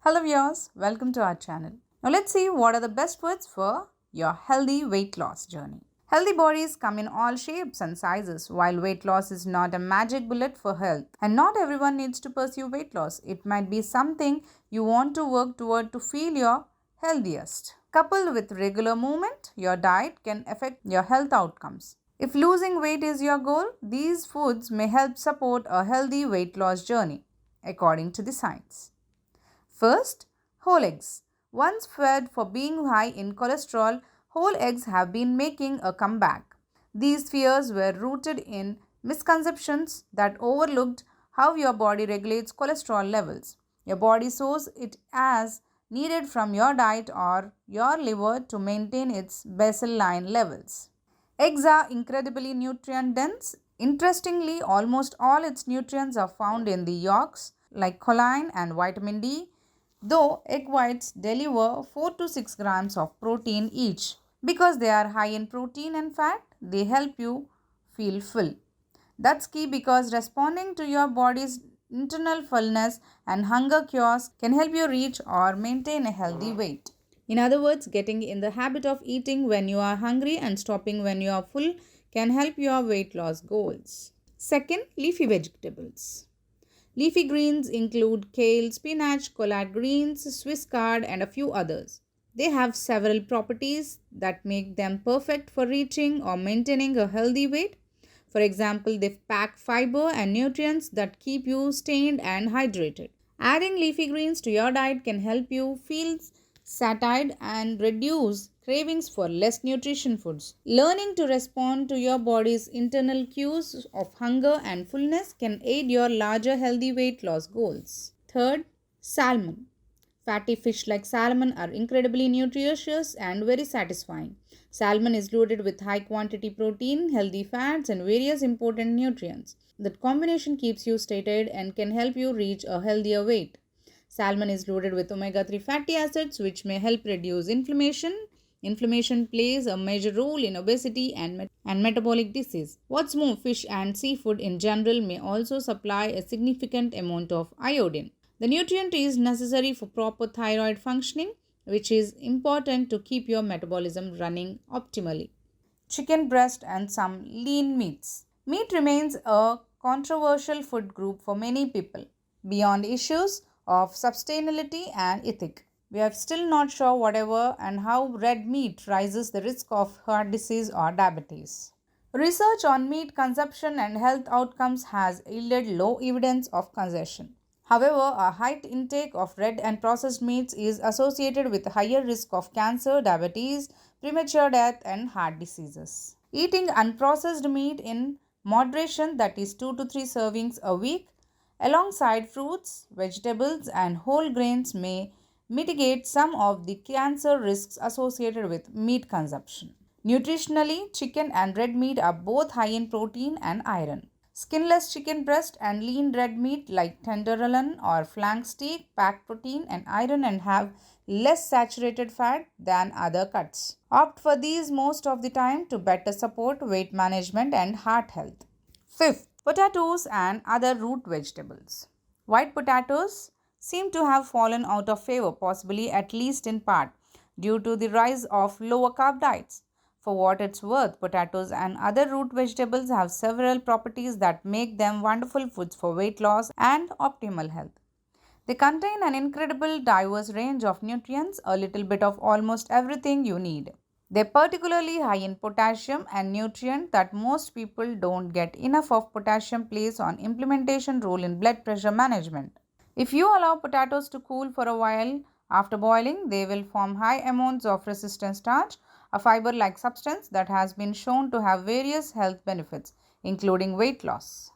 Hello viewers, welcome to our channel. Now let's see what are the best foods for your healthy weight loss journey. Healthy bodies come in all shapes and sizes. While weight loss is not a magic bullet for health, and not everyone needs to pursue weight loss, it might be something you want to work toward to feel your healthiest. Coupled with regular movement, your diet can affect your health outcomes. If losing weight is your goal, these foods may help support a healthy weight loss journey, according to the science. First, whole eggs. Once feared for being high in cholesterol, whole eggs have been making a comeback. These fears were rooted in misconceptions that overlooked how your body regulates cholesterol levels. Your body stores it as needed from your diet or your liver to maintain its baseline levels. Eggs are incredibly nutrient dense. Interestingly, almost all its nutrients are found in the yolks, like choline and vitamin D, though egg whites deliver 4 to 6 grams of protein each. Because they are high in protein and fat, they help you feel full. That's key because responding to your body's internal fullness and hunger cures can help you reach or maintain a healthy weight. In other words, getting in the habit of eating when you are hungry and stopping when you are full can help your weight loss goals. Second, leafy vegetables. Leafy greens include kale, spinach, collard greens, Swiss chard, and a few others. They have several properties that make them perfect for reaching or maintaining a healthy weight. For example, they pack fiber and nutrients that keep you sustained and hydrated. Adding leafy greens to your diet can help you feel satiated and reduce cravings for less nutrition foods. Learning to respond to your body's internal cues of hunger and fullness can aid your larger healthy weight loss goals. Third, salmon. Fatty fish like salmon are incredibly nutritious and very satisfying. Salmon is loaded with high quantity protein, healthy fats, and various important nutrients. That combination keeps you satiated and can help you reach a healthier weight. Salmon is loaded with omega 3 fatty acids, which may help reduce inflammation. Inflammation plays a major role in obesity and metabolic disease. What's more, fish and seafood in general may also supply a significant amount of iodine. The nutrient is necessary for proper thyroid functioning, which is important to keep your metabolism running optimally. Chicken breast and some lean meats. Meat remains a controversial food group for many people. Beyond issues of sustainability and ethic, we are still not sure whatever and how red meat raises the risk of heart disease or diabetes. Research on meat consumption and health outcomes has yielded low evidence of consumption. However, a high intake of red and processed meats is associated with a higher risk of cancer, diabetes, premature death, and heart diseases. Eating unprocessed meat in moderation, that is 2 to 3 servings a week, alongside fruits, vegetables, and whole grains may mitigate some of the cancer risks associated with meat consumption. Nutritionally, chicken and red meat are both high in protein and iron. Skinless chicken breast and lean red meat like tenderloin or flank steak pack protein and iron and have less saturated fat than other cuts. Opt for these most of the time to better support weight management and heart health. Fifth, potatoes and other root vegetables. White potatoes seem to have fallen out of favor, possibly at least in part, due to the rise of lower carb diets. For what it's worth, potatoes and other root vegetables have several properties that make them wonderful foods for weight loss and optimal health. They contain an incredible diverse range of nutrients, a little bit of almost everything you need. They're particularly high in potassium, and nutrient that most people don't get enough of. Potassium plays an implementation role in blood pressure management. If you allow potatoes to cool for a while after boiling, they will form high amounts of resistant starch, a fiber-like substance that has been shown to have various health benefits, including weight loss.